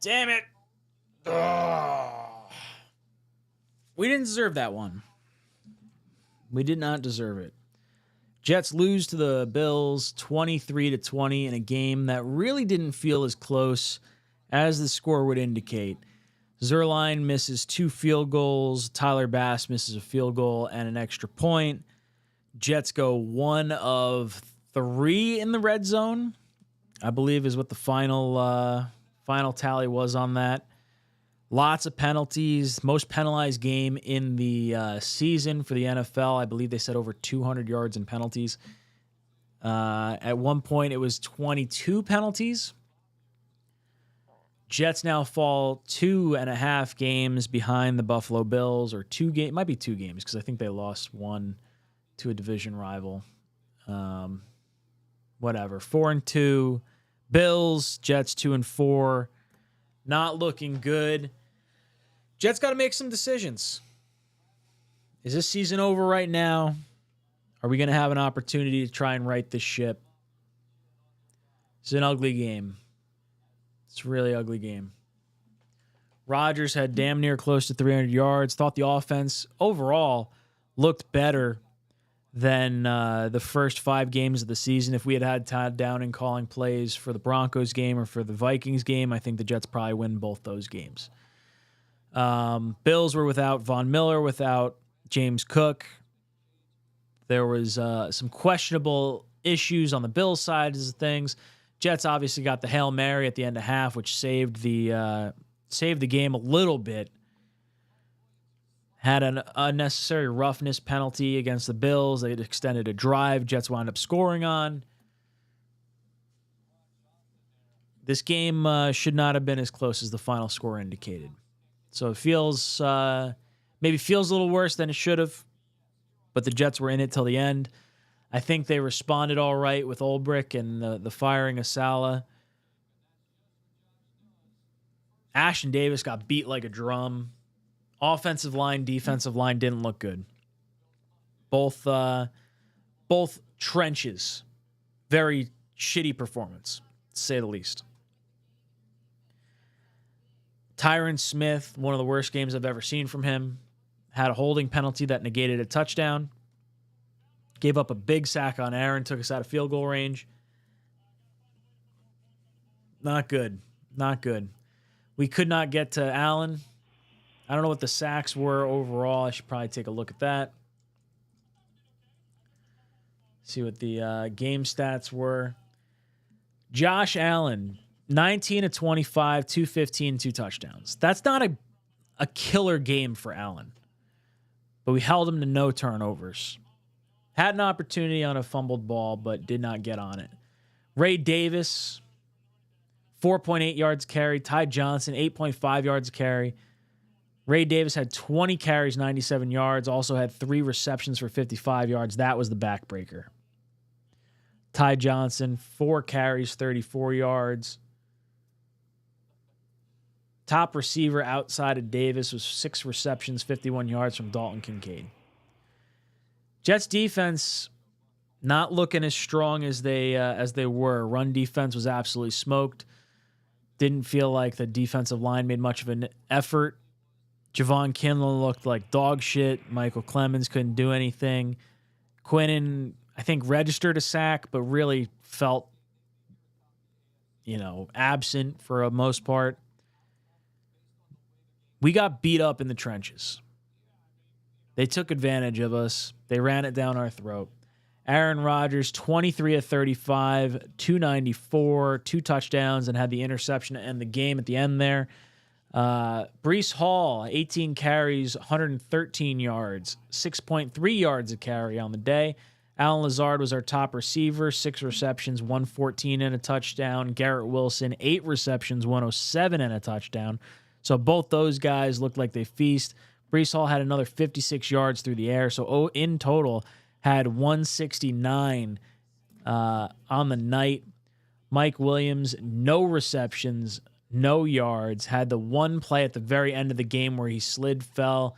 Damn it. Ugh. We didn't deserve that one. We did not deserve it. Jets lose to the Bills 23-20 in a game that really didn't feel as close as the score would indicate. Zuerlein misses 2 field goals. Tyler Bass misses a field goal and an extra point. Jets go 1 of 3 in the red zone, I believe is what the final tally was on that. Lots of penalties. Most penalized game in the season for the NFL. I believe they said over 200 yards in penalties. At one point, it was 22 penalties. Jets now fall 2.5 games behind the Buffalo Bills, or might be 2 games because I think they lost 1 to a division rival. Whatever. 4-2. Bills, Jets 2-4. Not looking good. Jets got to make some decisions. Is this season over right now? Are we going to have an opportunity to try and right this ship? It's an ugly game. It's a really ugly game. Rodgers had damn near close to 300 yards. Thought the offense overall looked better than the first 5 games of the season. If we had Todd Downing calling plays for the Broncos game or for the Vikings game, I think the Jets probably win both those games. Bills were without Von Miller, without James Cook. There was some questionable issues on the Bills side of things. Jets obviously got the Hail Mary at the end of half, which saved the game a little bit. Had an unnecessary roughness penalty against the Bills. They extended a drive. Jets wound up scoring on. This game should not have been as close as the final score indicated. So it feels maybe feels a little worse than it should have, but the Jets were in it till the end. I think they responded all right with Ulbrich and the firing of Salah. Ashton Davis got beat like a drum. Offensive line, defensive line didn't look good. Both trenches. Very shitty performance, to say the least. Tyron Smith, one of the worst games I've ever seen from him. Had a holding penalty that negated a touchdown. Gave up a big sack on Aaron, took us out of field goal range. Not good. Not good. We could not get to Allen. I don't know what the sacks were overall. I should probably take a look at that. See what the game stats were. Josh Allen, 19 of 25, 215, 2 touchdowns. That's not a killer game for Allen. But we held him to no turnovers. Had an opportunity on a fumbled ball, but did not get on it. Ray Davis, 4.8 yards carry. Ty Johnson, 8.5 yards carry. Ray Davis had 20 carries, 97 yards. Also had 3 receptions for 55 yards. That was the backbreaker. Ty Johnson, 4 carries, 34 yards. Top receiver outside of Davis was 6 receptions, 51 yards from Dalton Kincaid. Jets defense not looking as strong as they were. Run defense was absolutely smoked. Didn't feel like the defensive line made much of an effort. Javon Kinlaw looked like dog shit. Michael Clemens couldn't do anything. Quinnen, I think, registered a sack, but really felt, absent for the most part. We got beat up in the trenches. They took advantage of us. They ran it down our throat. Aaron Rodgers, 23 of 35, 294, 2 touchdowns, and had the interception to end the game at the end there. Breece Hall, 18 carries, 113 yards, 6.3 yards a carry on the day. Allen Lazard was our top receiver, 6 receptions, 114 and a touchdown. Garrett Wilson, 8 receptions, 107 and a touchdown. So both those guys looked like they feast. Breece Hall had another 56 yards through the air. So in total, had 169 on the night. Mike Williams, no receptions, no yards. Had the one play at the very end of the game where he slid, fell.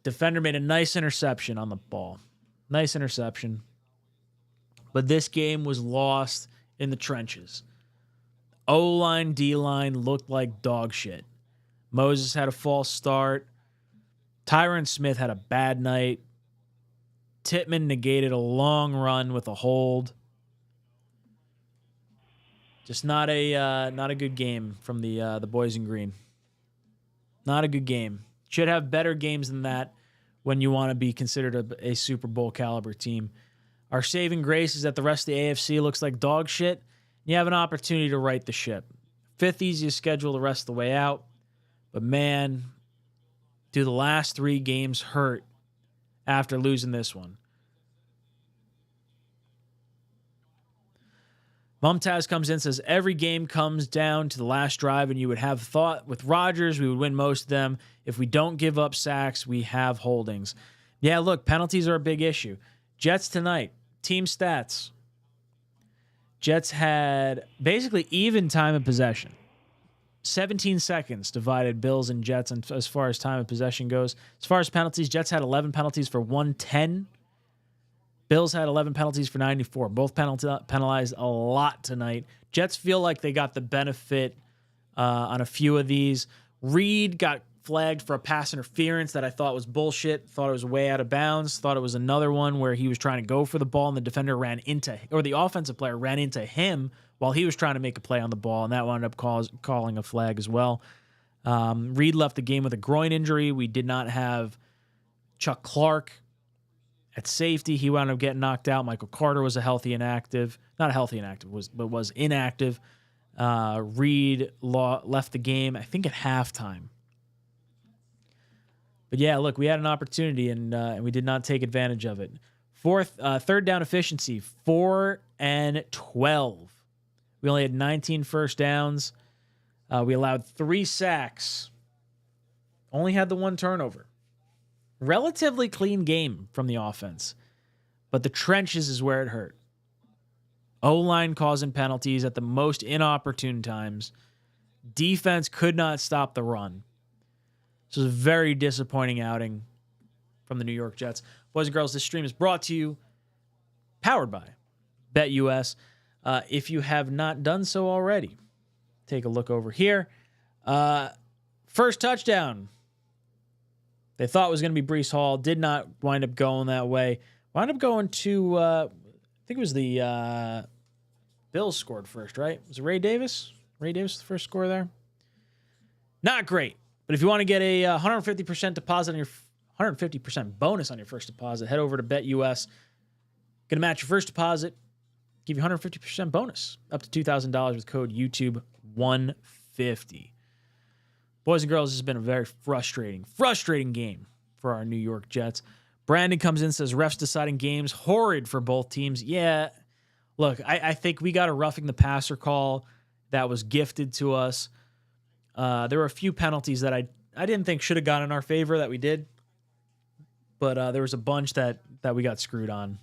Defender made a nice interception on the ball. Nice interception. But this game was lost in the trenches. O-line, D-line looked like dog shit. Moses had a false start. Tyron Smith had a bad night. Tittman negated a long run with a hold. Just not a good game from the boys in green. Not a good game. Should have better games than that when you want to be considered a Super Bowl caliber team. Our saving grace is that the rest of the AFC looks like dog shit. You have an opportunity to right the ship. Fifth easiest schedule the rest of the way out. But man, do the last 3 games hurt after losing this one. Mumtaz comes in and says, every game comes down to the last drive, and you would have thought with Rodgers, we would win most of them. If we don't give up sacks, we have holdings. Yeah, look, penalties are a big issue. Jets tonight, team stats. Jets had basically even time of possession. 17 seconds divided Bills and Jets as far as time of possession goes. As far as penalties, Jets had 11 penalties for 110. Bills had 11 penalties for 94. Both penalized a lot tonight. Jets feel like they got the benefit on a few of these. Reed got flagged for a pass interference that I thought was bullshit. Thought it was way out of bounds. Thought it was another one where he was trying to go for the ball and the defender ran into, or the offensive player ran into him while he was trying to make a play on the ball, and that wound up calling a flag as well. Reed left the game with a groin injury. We did not have Chuck Clark at safety. He wound up getting knocked out. Michael Carter was not healthy inactive, but was inactive. Reed left the game, I think, at halftime. But yeah, look, we had an opportunity and we did not take advantage of it. Third down efficiency, 4 and 12. We only had 19 first downs. We allowed 3 sacks. Only had the 1 turnover. Relatively clean game from the offense. But the trenches is where it hurt. O-line causing penalties at the most inopportune times. Defense could not stop the run. This was a very disappointing outing from the New York Jets. Boys and girls, this stream is brought to you, powered by BetUS. If you have not done so already, take a look over here. First touchdown. They thought it was going to be Breece Hall. Did not wind up going that way. Wound up going to, I think it was the Bills scored first, right? Was it Ray Davis? Ray Davis the first score there? Not great. But if you want to get a 150% deposit on your 150% bonus on your first deposit, head over to BetUS. Going to match your first deposit, give you 150% bonus, up to $2,000 with code YouTube150. Boys and girls, this has been a very frustrating game for our New York Jets. Brandon comes in and says, refs deciding games, horrid for both teams. Yeah, look, I think we got a roughing the passer call that was gifted to us. There were a few penalties that I didn't think should have gone in our favor that we did. But there was a bunch that we got screwed on.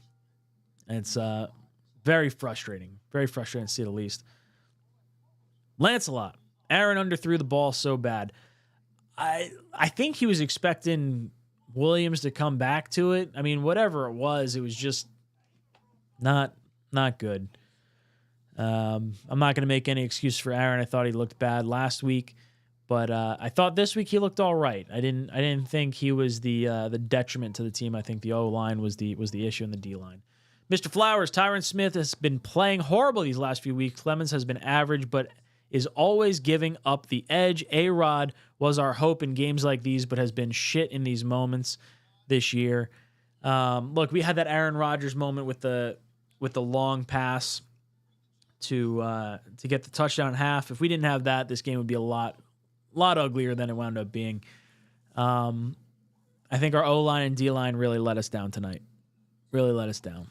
And it's very frustrating. Very frustrating to say the least. Lancelot. Aaron underthrew the ball so bad. I think he was expecting Williams to come back to it. I mean, whatever it was just not good. I'm not going to make any excuse for Aaron. I thought he looked bad last week, but I thought this week he looked all right. I didn't think he was the detriment to the team. I think the O-line was the issue in the D-line. Mr. Flowers, Tyron Smith has been playing horrible these last few weeks. Clemens has been average, but is always giving up the edge. A-Rod was our hope in games like these, but has been shit in these moments this year. Look, we had that Aaron Rodgers moment with the long pass to get the touchdown half. If we didn't have that, this game would be a lot uglier than it wound up being. I think our O-line and D-line really let us down tonight. Really let us down.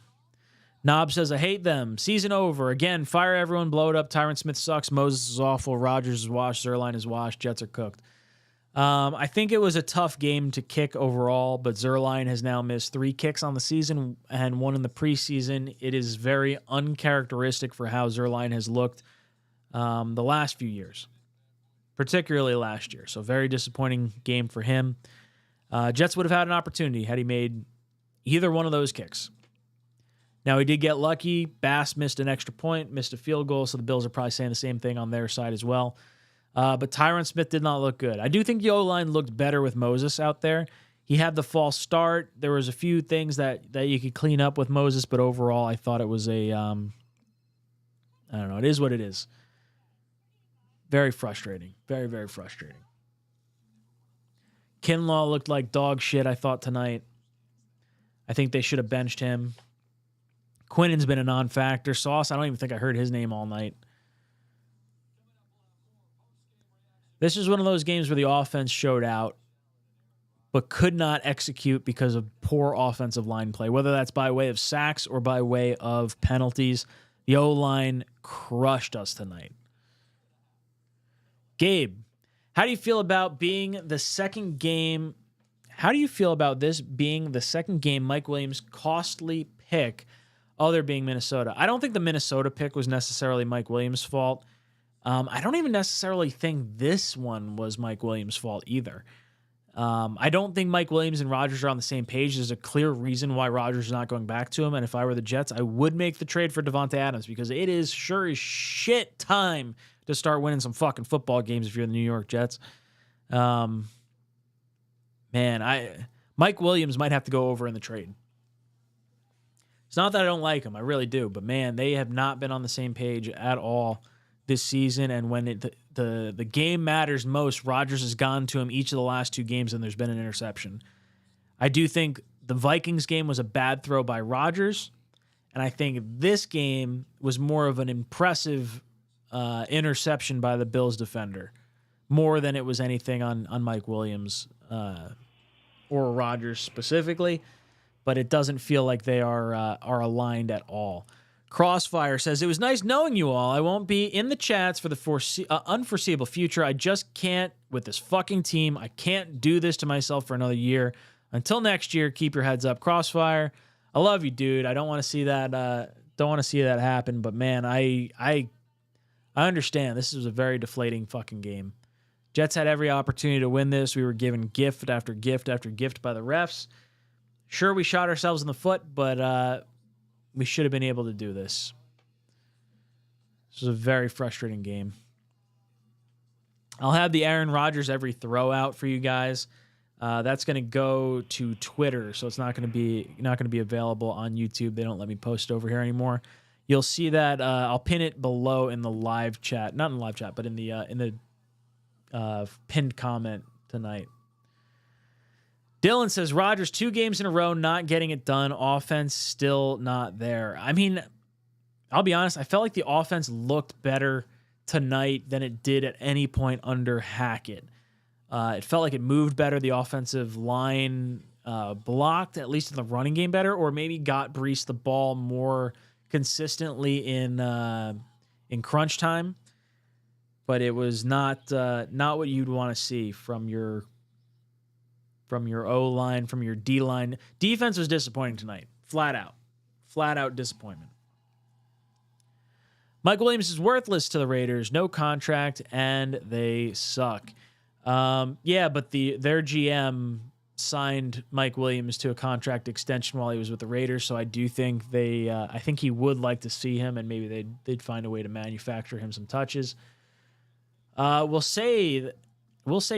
Knob says, I hate them. Season over. Again, fire everyone, blow it up. Tyron Smith sucks. Moses is awful. Rodgers is washed. Zerline is washed. Jets are cooked. I think it was a tough game to kick overall, but Zerline has now missed 3 kicks on the season and 1 in the preseason. It is very uncharacteristic for how Zerline has looked the last few years, particularly last year. So very disappointing game for him. Jets would have had an opportunity had he made either one of those kicks. Now, he did get lucky. Bass missed an extra point, missed a field goal, so the Bills are probably saying the same thing on their side as well. But Tyron Smith did not look good. I do think the O-line looked better with Moses out there. He had the false start. There was a few things that you could clean up with Moses, but overall, I thought it was I don't know. It is what it is. Very frustrating. Very, very frustrating. Kinlaw looked like dog shit, I thought, tonight. I think they should have benched him. Quinnen's been a non-factor. Sauce, I don't even think I heard his name all night. This is one of those games where the offense showed out, but could not execute because of poor offensive line play, whether that's by way of sacks or by way of penalties. The O-line crushed us tonight. Gabe, how do you feel about being the second game? How do you feel about this being the second game Mike Williams' costly pick, other being Minnesota? I don't think the Minnesota pick was necessarily Mike Williams' fault. I don't even necessarily think this one was Mike Williams' fault either. I don't think Mike Williams and Rodgers are on the same page. There's a clear reason why Rodgers is not going back to him. And if I were the Jets, I would make the trade for Devante Adams because it is sure as shit time to start winning some fucking football games if you're the New York Jets. Man, Mike Williams might have to go over in the trade. It's not that I don't like him. I really do. But, man, they have not been on the same page at all this season, and when the game matters most, Rodgers has gone to him each of the last two games, and there's been an interception. I do think the Vikings game was a bad throw by Rodgers, and I think this game was more of an impressive interception by the Bills defender, more than it was anything on Mike Williams or Rodgers specifically, but it doesn't feel like they are aligned at all. Crossfire says, it was nice knowing you all. I won't be in the chats for the unforeseeable future. I just can't with this fucking team. I can't do this to myself for another year. Until next year, keep your heads up. Crossfire, I love you, dude. I don't want to see that. Don't want to see that happen. But man, I understand. This is a very deflating fucking game. Jets had every opportunity to win this. We were given gift after gift after gift by the refs. Sure, we shot ourselves in the foot, but we should have been able to do this. This is a very frustrating game. I'll have the Aaron Rodgers every throw out for you guys. That's going to go to Twitter, so it's not going to be available on YouTube. They don't let me post it over here anymore. You'll see that. I'll pin it below in the live chat, not in the live chat, but in the pinned comment tonight. Dylan says, Rodgers, 2 games in a row, not getting it done. Offense still not there. I mean, I'll be honest. I felt like the offense looked better tonight than it did at any point under Hackett. It felt like it moved better. The offensive line blocked, at least in the running game, better, or maybe got Breece the ball more consistently in crunch time. But it was not what you'd want to see from your O-line, from your D-line. Defense was disappointing tonight. Flat out disappointment. Mike Williams is worthless to the Raiders. No contract, and they suck. Yeah, but their GM signed Mike Williams to a contract extension while he was with the Raiders, so I do think I think he would like to see him, and maybe they'd find a way to manufacture him some touches. We'll say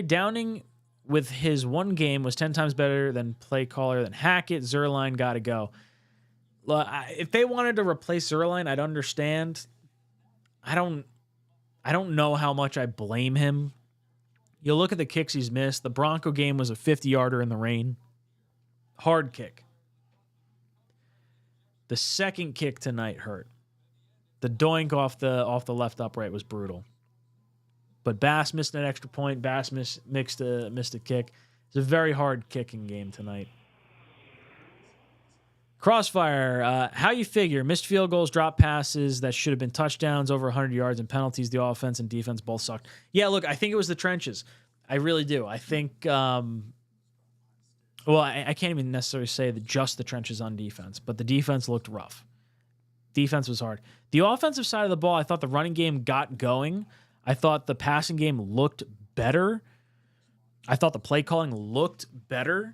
Downing with his one game was 10 times better than play caller than Hackett. Zuerlein got to go. If they wanted to replace Zuerlein, I'd understand. I don't know how much I blame him. You look at the kicks he's missed. The Bronco game was a 50-yarder in the rain. Hard kick. The second kick tonight hurt. The doink off the left upright was brutal. But Bass missed an extra point. Bass missed a kick. It's a very hard kicking game tonight. Crossfire, how you figure missed field goals, drop passes that should have been touchdowns, over 100 yards, and penalties. The offense and defense both sucked. Yeah, look, I think it was the trenches. I really do. I think, I can't even necessarily say that just the trenches on defense, but the defense looked rough. Defense was hard. The offensive side of the ball, I thought the running game got going. I thought the passing game looked better. I thought the play calling looked better.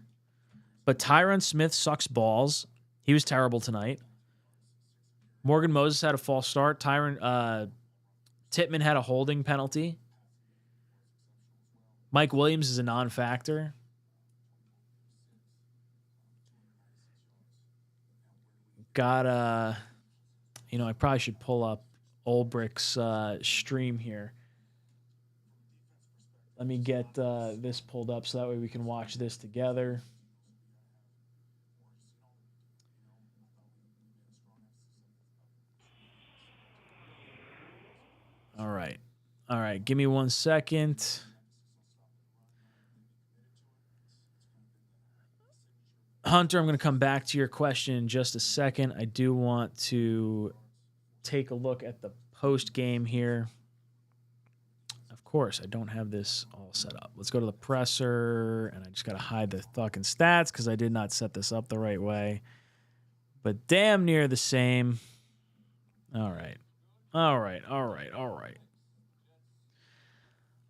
But Tyron Smith sucks balls. He was terrible tonight. Morgan Moses had a false start. Titman had a holding penalty. Mike Williams is a non-factor. Got I probably should pull up Ulbrich's stream here. Let me get this pulled up so that way we can watch this together. All right. All right. Give me 1 second. Hunter, I'm going to come back to your question in just a second. I do want to take a look at the post game here. Of course, I don't have this all set up. Let's go to the presser, and I just got to hide the fucking stats because I did not set this up the right way. But damn near the same. All right. All right. All right. All right.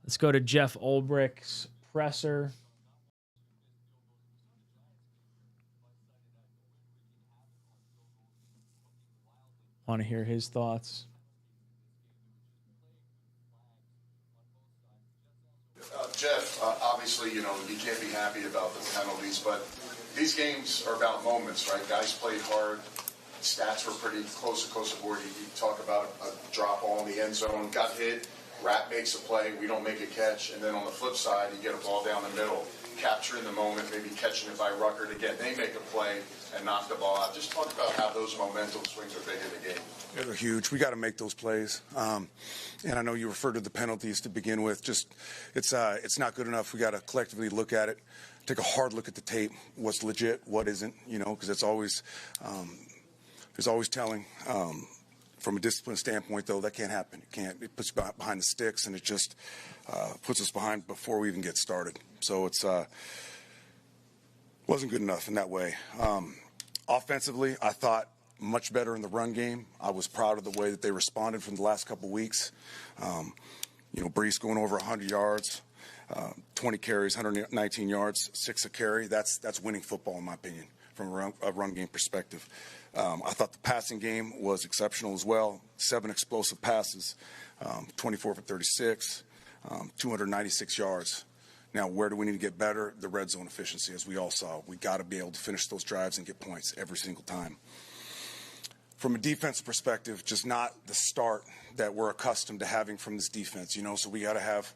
Let's go to Jeff Ulbrich's presser. Want to hear his thoughts? Jeff, obviously, you can't be happy about the penalties, but these games are about moments, right? Guys played hard. Stats were pretty close across the board. You talk about a drop ball in the end zone, got hit, Rat makes a play, we don't make a catch, and then on the flip side, you get a ball down the middle, capturing the moment, maybe catching it by Ruckert again. They make a play and knock the ball out. Just talk about how those momentum swings are big in the game. Yeah, they're huge. We got to make those plays. And I know you referred to the penalties to begin with. Just it's not good enough. We got to collectively look at it, take a hard look at the tape. What's legit, what isn't? Because it's always there's always telling. From a discipline standpoint, though, that can't happen. It puts you behind the sticks, and it just puts us behind before we even get started. So it's wasn't good enough in that way. Offensively, I thought much better in the run game. I was proud of the way that they responded from the last couple weeks. Breece going over 100 yards, 20 carries, 119 yards, 6 a carry. That's winning football, in my opinion, from a run game perspective. I thought the passing game was exceptional as well. 7 explosive passes, 24 for 36, 296 yards. Now, where do we need to get better? The red zone efficiency, as we all saw. We got to be able to finish those drives and get points every single time. From a defensive perspective, just not the start that we're accustomed to having from this defense, so we got to have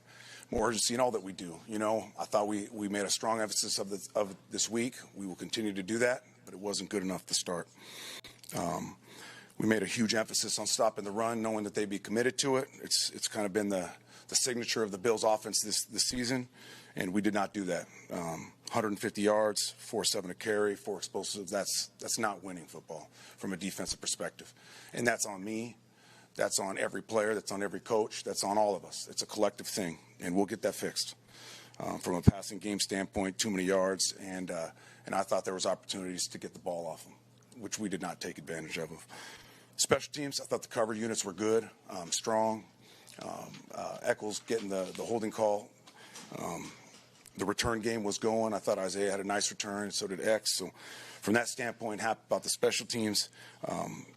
more urgency in all that we do. I thought we made a strong emphasis of this week. We will continue to do that, but it wasn't good enough to start. We made a huge emphasis on stopping the run, knowing that they'd be committed to it. It's kind of been the signature of the Bills' offense this season, and we did not do that. 150 yards, 4.7 a carry, 4 explosives. That's not winning football from a defensive perspective, and that's on me. That's on every player. That's on every coach. That's on all of us. It's a collective thing, and we'll get that fixed. From a passing game standpoint, too many yards, and I thought there was opportunities to get the ball off them, which we did not take advantage of. Special teams, I thought the cover units were good, strong. Eccles getting the holding call. The return game was going. I thought Isaiah had a nice return, so did X. So from that standpoint, happy about the special teams.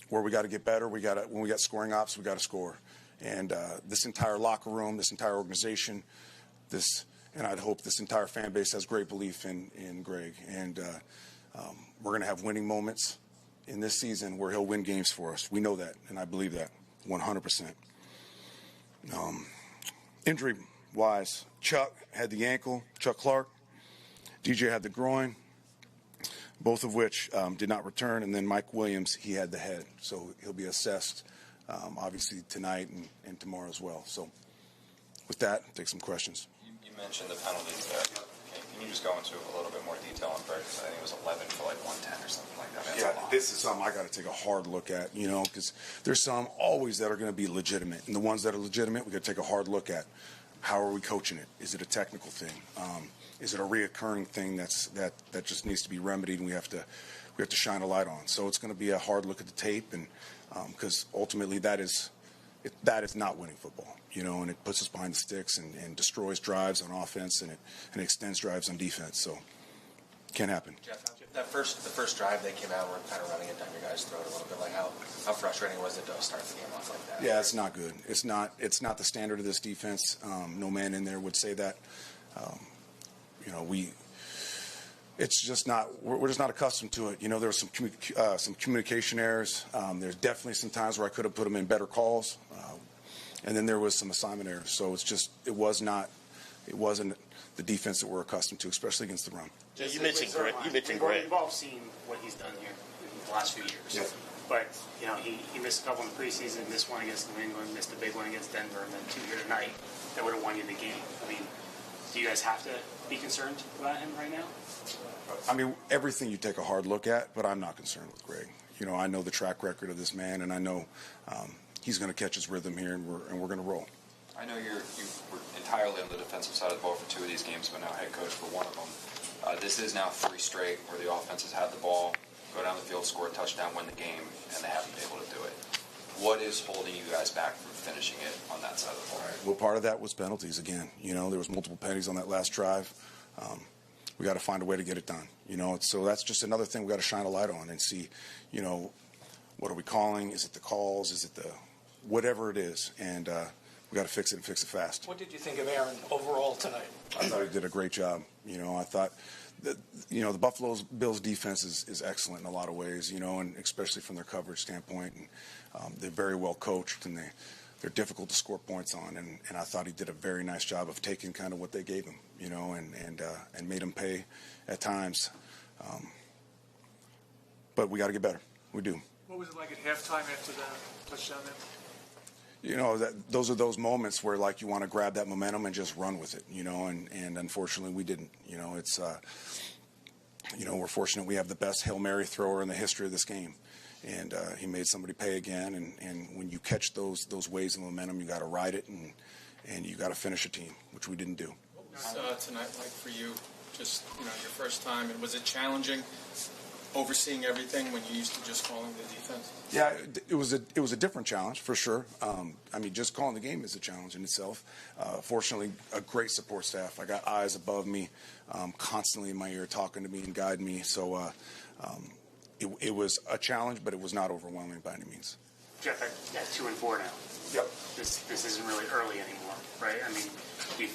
Where we got to get better, when we got scoring ops, we got to score. And this entire locker room, this entire organization, and I'd hope this entire fan base has great belief in Greg. And we're going to have winning moments in this season where he'll win games for us. We know that, and I believe that 100%. Injury-wise, Chuck had the ankle, Chuck Clark. DJ had the groin, both of which did not return. And then Mike Williams, he had the head. So he'll be assessed, obviously, tonight and tomorrow as well. So with that, take some questions. You mentioned the penalties there. Can you just go into a little bit more detail on Breece? I think it was 11 for 110 or something like that. That's this is something I got to take a hard look at, because there's some always that are going to be legitimate. And the ones that are legitimate, we got to take a hard look at. How are we coaching it? Is it a technical thing? Is it a reoccurring thing that just needs to be remedied and we have to shine a light on? So it's going to be a hard look at the tape, and because ultimately that is not winning football, and it puts us behind the sticks and destroys drives on offense and it extends drives on defense. So Can't happen. Jeff, the first drive they came out and were kind of running it down your guys' throat a little bit. Like how frustrating was it to start the game off like that? Yeah, it's not good. It's not the standard of this defense. No man in there would say that. It's just not. We're just not accustomed to it. There was some communication errors. There's definitely some times where I could have put them in better calls, and then there was some assignment errors. So it wasn't the defense that we're accustomed to, especially against the run. You mentioned Greg. We've all seen what he's done here in the last few years. Yeah. But, he missed a couple in the preseason, missed one against New England, missed a big one against Denver, and then 2 here tonight that would have won you the game. I mean, do you guys have to be concerned about him right now? I mean, everything you take a hard look at, but I'm not concerned with Greg. I know the track record of this man, and I know he's going to catch his rhythm here, and we're going to roll. I know you were entirely on the defensive side of the ball for 2 of these games, but now head coach for one of them. This is now 3 straight where the offense has had the ball, go down the field, score a touchdown, win the game, and they haven't been able to do it. What is holding you guys back from finishing it on that side of the ball? Well, part of that was penalties again. There was multiple penalties on that last drive. We got to find a way to get it done. So that's just another thing we got to shine a light on and see, what are we calling? Is it the calls? Is it the whatever it is? And we got to fix it and fix it fast. What did you think of Aaron overall tonight? I thought he did a great job. I thought that, the Buffalo Bills defense is excellent in a lot of ways, and especially from their coverage standpoint. And they're very well coached, and they're difficult to score points on. And I thought he did a very nice job of taking kind of what they gave him, and made him pay at times. But we got to get better. We do. What was it like at halftime after the touchdown there? Those are those moments where you want to grab that momentum and just run with it, and unfortunately we didn't. It's we're fortunate we have the best Hail Mary thrower in the history of this game, and he made somebody pay again. And when you catch those waves of momentum, you got to ride it and you got to finish a team, which we didn't do. What was tonight like for you? Just your first time, and was it challenging overseeing everything when you used to just calling the defense? Yeah, it was a different challenge for sure. Just calling the game is a challenge in itself. Fortunately, a great support staff. I got eyes above me, constantly in my ear, talking to me and guiding me. So it was a challenge, but it was not overwhelming by any means. Jeff, at 2-4 now. Yep. This isn't really early anymore, right? I mean,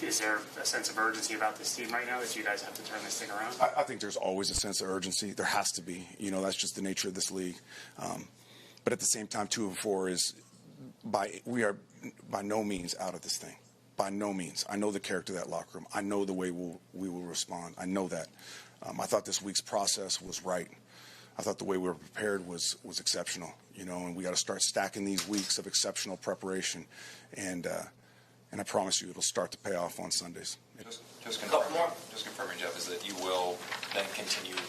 is there a sense of urgency about this team right now that you guys have to turn this thing around? I think there's always a sense of urgency. There has to be. That's just the nature of this league. But at the same time, 2-4 we are by no means out of this thing. By no means. I know the character of that locker room. I know the way we will respond. I know that. I thought this week's process was right. I thought the way we were prepared was exceptional. And we got to start stacking these weeks of exceptional preparation, and I promise you it'll start to pay off on Sundays. Just confirming, Jeff, is that you will then continue as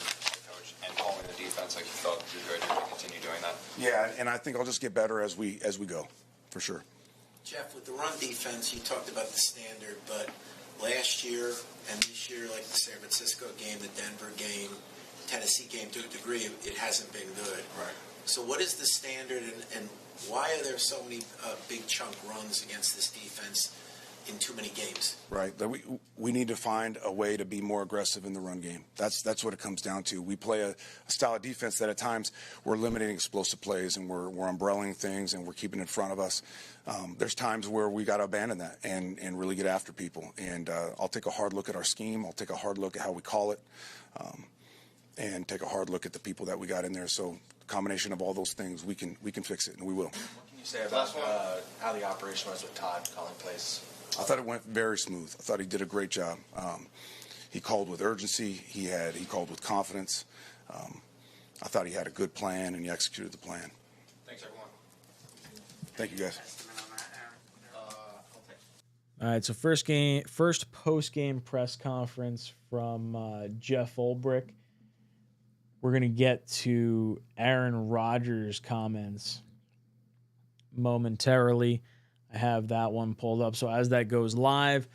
coach and calling the defense like you thought you were going to continue doing that? Yeah, and I think I'll just get better as we go, for sure. Jeff, with the run defense, you talked about the standard, but last year and this year, like the San Francisco game, the Denver game, Tennessee game, to a degree, it hasn't been good. Right. So what is the standard, and why are there so many big chunk runs against this defense in too many games? Right. We need to find a way to be more aggressive in the run game. That's what it comes down to. We play a style of defense that at times we're limiting explosive plays, and we're umbrelling things, and we're keeping in front of us. There's times where we got to abandon that and really get after people. And I'll take a hard look at our scheme. I'll take a hard look at how we call it, and take a hard look at the people that we got in there. So combination of all those things, we can fix it, and we will. What can you say about how the operation was with Todd calling plays? I thought it went very smooth. I thought he did a great job. He called with urgency. He called with confidence. I thought he had a good plan, and he executed the plan. Thanks, everyone. Thank you, guys. All right, so first post-game press conference from Jeff Ulbrich. We're going to get to Aaron Rodgers' comments momentarily. I have that one pulled up. So as that goes live,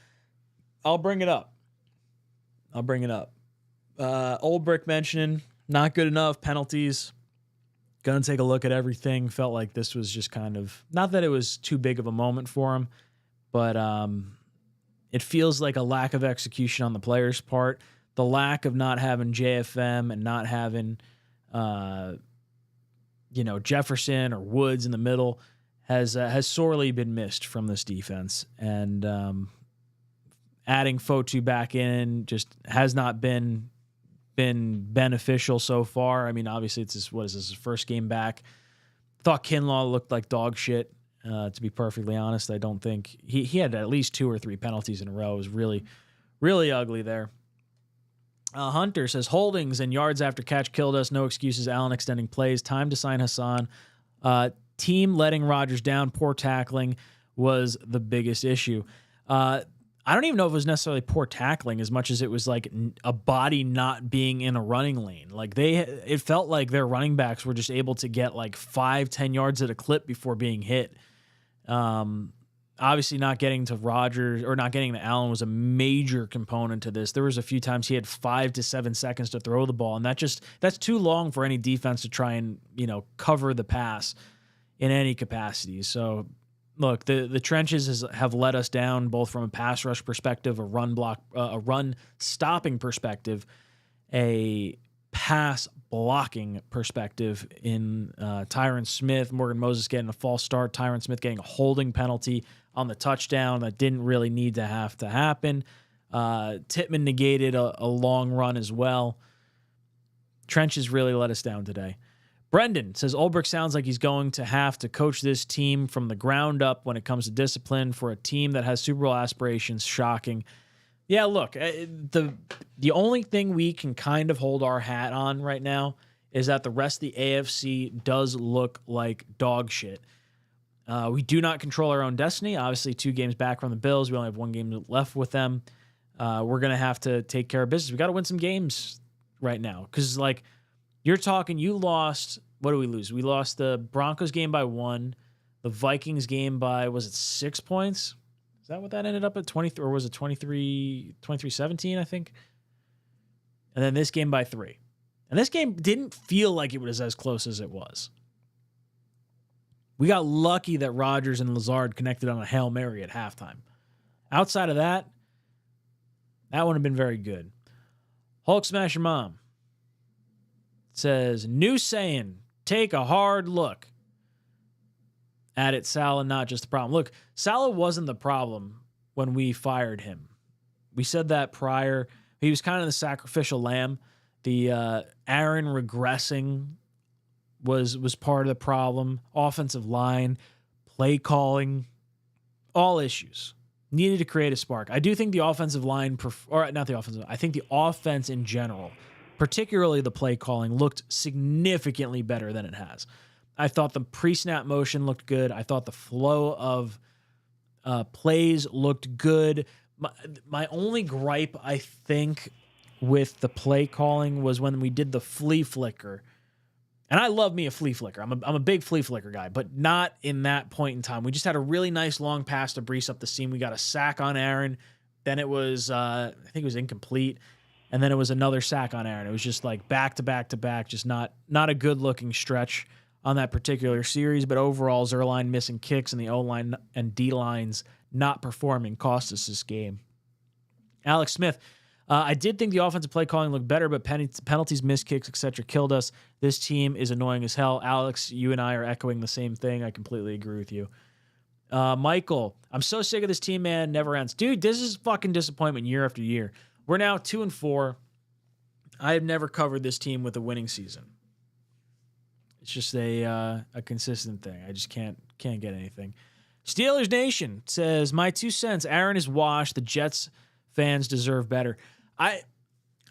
I'll bring it up. Ulbrich mentioning not good enough, penalties. Going to take a look at everything. Felt like this was just kind of, not that it was too big of a moment for him, but it feels like a lack of execution on the players' part. the lack of not having JFM and not having, Jefferson or Woods in the middle has sorely been missed from this defense. And adding Fotu back in just has not been beneficial so far. I mean, obviously it's his first game back. Thought Kinlaw looked like dog shit. To be perfectly honest, I don't think he had at least 2 or 3 penalties in a row. It was really, really ugly there. Hunter says holdings and yards after catch killed us. No excuses. Allen extending plays. Time to sign Hassan. Team letting Rodgers down. Poor tackling was the biggest issue. I don't even know if it was necessarily poor tackling as much as it was like a body not being in a running lane. Like it felt like their running backs were just able to get like 5-10 yards at a clip before being hit. Obviously not getting to Rodgers or not getting to Allen was a major component to this. There was a few times he had 5 to 7 seconds to throw the ball, and that's too long for any defense to try and, cover the pass in any capacity. So look, the trenches have let us down both from a pass rush perspective, a run stopping perspective, a pass blocking perspective in Tyron Smith, Morgan Moses getting a false start, Tyron Smith getting a holding penalty on the touchdown that didn't really need to happen. Tittman negated a long run as well. Trenches really let us down today. Brendan says Ulbrich sounds like he's going to have to coach this team from the ground up when it comes to discipline for a team that has Super Bowl aspirations. Shocking. Yeah, look, the only thing we can kind of hold our hat on right now is that the rest of the AFC does look like dog shit. We do not control our own destiny. Obviously, 2 games back from the Bills. We only have 1 game left with them. We're going to have to take care of business. We got to win some games right now because, you're talking, you lost, what do we lose? We lost the Broncos game by 1, the Vikings game by, was it 6 points? Is that what that ended up at, 23, or was it 23-17, I think? And then this game by 3. And this game didn't feel like it was as close as it was. We got lucky that Rodgers and Lazard connected on a Hail Mary at halftime. Outside of that wouldn't have been very good. Hulk Smash Your Mom says, new saying, take a hard look at it. Salah, not just the problem. Look, Salah wasn't the problem when we fired him. We said that prior. He was kind of the sacrificial lamb. The Aaron regressing was part of the problem. Offensive line, play calling, all issues. Needed to create a spark. I do think the offensive line, I think the offense in general, particularly the play calling, looked significantly better than it has. I thought the pre-snap motion looked good. I thought the flow of plays looked good. My only gripe, I think, with the play calling was when we did the flea flicker. And I love me a flea flicker. I'm a big flea flicker guy, but not in that point in time. We just had a really nice long pass to Breece up the seam. We got a sack on Aaron. Then it was, I think it was incomplete. And then it was another sack on Aaron. It was just like back to back to back, just not a good looking stretch on that particular series. But overall, Zuerlein missing kicks and the O-line and D-lines not performing cost us this game. Alex Smith, I did think the offensive play calling looked better, but penalties, missed kicks, etc. killed us. This team is annoying as hell. Alex, you and I are echoing the same thing. I completely agree with you. Michael, I'm so sick of this team, man. Never ends. Dude, this is fucking disappointment year after year. We're now 2-4. I have never covered this team with a winning season. It's just a consistent thing. I just can't get anything. Steelers Nation says, my 2 cents, Aaron is washed. The Jets fans deserve better.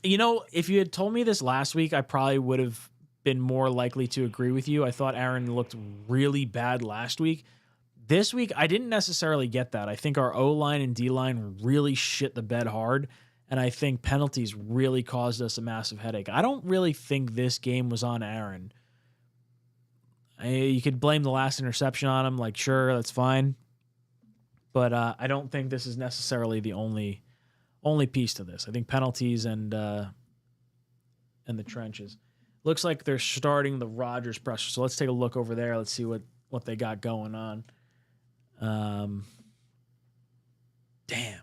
If you had told me this last week, I probably would have been more likely to agree with you. I thought Aaron looked really bad last week. This week, I didn't necessarily get that. I think our O-line and D-line really shit the bed hard, and I think penalties really caused us a massive headache. I don't really think this game was on Aaron. You could blame the last interception on him. Sure, that's fine. But I don't think this is necessarily the only piece to this. I think penalties and the trenches. Looks like they're starting the Rodgers pressure. So let's take a look over there. Let's see what they got going on. Damn.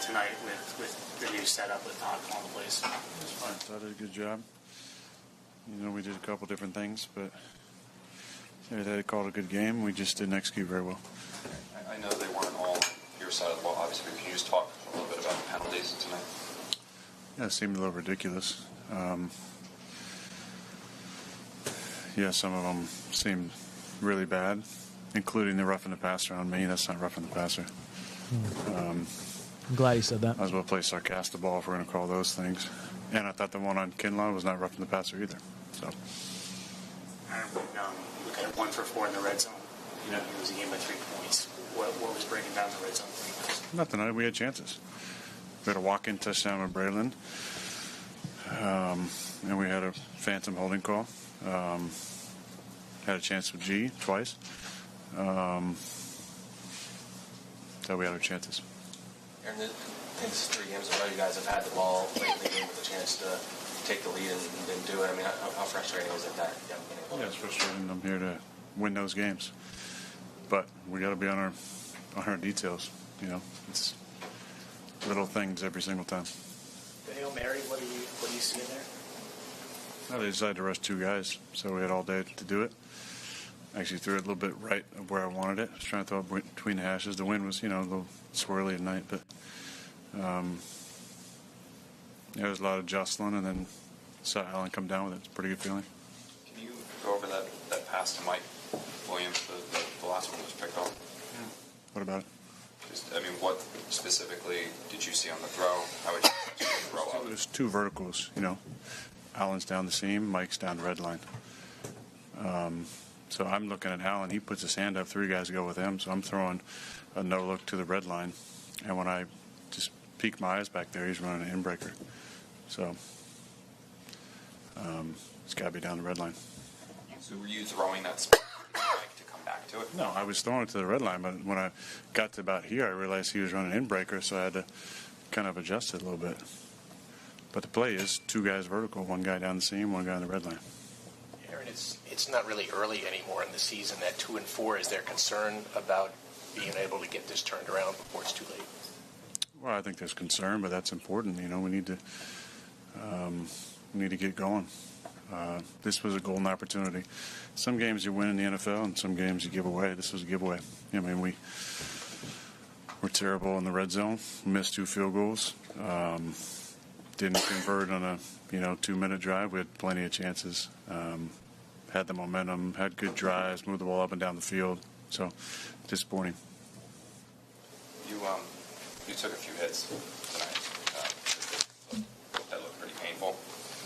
tonight with the new setup with Todd calling the plays? It's fine. Todd did a good job. You know, we did a couple different things, but they called a good game. We just didn't execute very well. I know they weren't all your side of the ball, obviously, but can you just talk a little bit about the penalties tonight? Yeah, it seemed a little ridiculous. Yeah, some of them seemed really bad, including the roughing the passer on me. That's not roughing the passer. I'm glad he said that. Might as well play sarcastic ball if we're going to call those things. And I thought the one on 𝐂𝐿 was not roughing the passer either. So. Aaron, when look at it, 1 for 4 in the red zone. You know, he was a game by 3 points. What was breaking down the red zone for you guys? Not tonight. We had chances. We had a walk-in touchdown with Braylon. And we had a phantom holding call. Had a chance with G twice. So we had our chances. Aaron, I think this is 3 games in a row you guys have had the ball late in the game with a chance to take the lead and didn't do it. I mean, how frustrating is it that you haven't been able to? Yeah, it's frustrating. I'm here to win those games. But we got to be on our details. You know, it's little things every single time. The Hail Mary, what do you see in there? Well, they decided to rush 2 guys, so we had all day to do it. Actually threw it a little bit right of where I wanted it. I was trying to throw it between the hashes. The wind was, a little swirly at night, but there was a lot of jostling, and then saw Allen come down with it. It's a pretty good feeling. Can you go over that pass to Mike Williams, the last one that was picked off? Yeah. What about it? What specifically did you see on the throw? How would you throw out? It was 2 verticals, Allen's down the seam, Mike's down the red line. So I'm looking at Allen. He puts his hand up, 3 guys go with him, so I'm throwing a no-look to the red line. And when I just peek my eyes back there, he's running an inbreaker. So it's got to be down the red line. So were you throwing that spot to come back to it? No, I was throwing it to the red line, but when I got to about here, I realized he was running an inbreaker, so I had to kind of adjust it a little bit. But the play is 2 guys vertical, 1 guy down the seam, 1 guy on the red line. Aaron, it's not really early anymore in the season. At 2-4, is there concern about being able to get this turned around before it's too late? Well, I think there's concern, but that's important. We need to get going. This was a golden opportunity. Some games you win in the NFL, and some games you give away. This was a giveaway. We were terrible in the red zone. Missed 2 field goals. Didn't convert on a 2-minute drive. We had plenty of chances. Had the momentum. Had good drives. Moved the ball up and down the field. So disappointing. You took a few hits tonight. That looked pretty painful.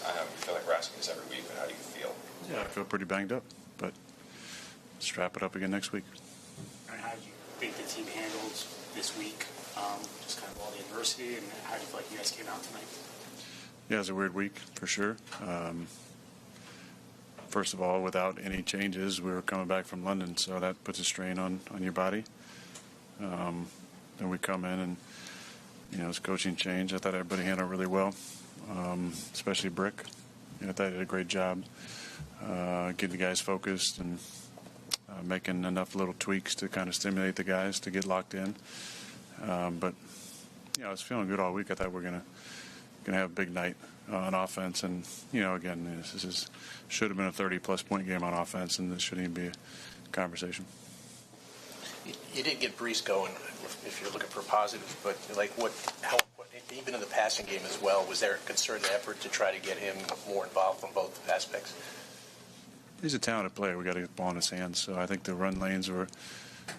We feel like we're asking this every week, but how do you feel? Yeah, I feel pretty banged up, but strap it up again next week. And how do you think the team handled this week? Just kind of all the adversity, and how do you feel like you guys came out tonight? Yeah, it was a weird week for sure. First of all, without any changes, we were coming back from London, so that puts a strain on your body. Then we come in and, it's coaching change. I thought everybody handled really well, especially Brick. I thought he did a great job getting the guys focused and making enough little tweaks to kind of stimulate the guys to get locked in. But I was feeling good all week. I thought we were gonna have a big night on offense, and again, this should have been a 30-plus point game on offense, and this shouldn't even be a conversation. You did get Breece going, if you're looking for positives, but even in the passing game as well, was there a concerted effort to try to get him more involved on both aspects? He's a talented player. We got to get the ball in his hands. So I think the run lanes were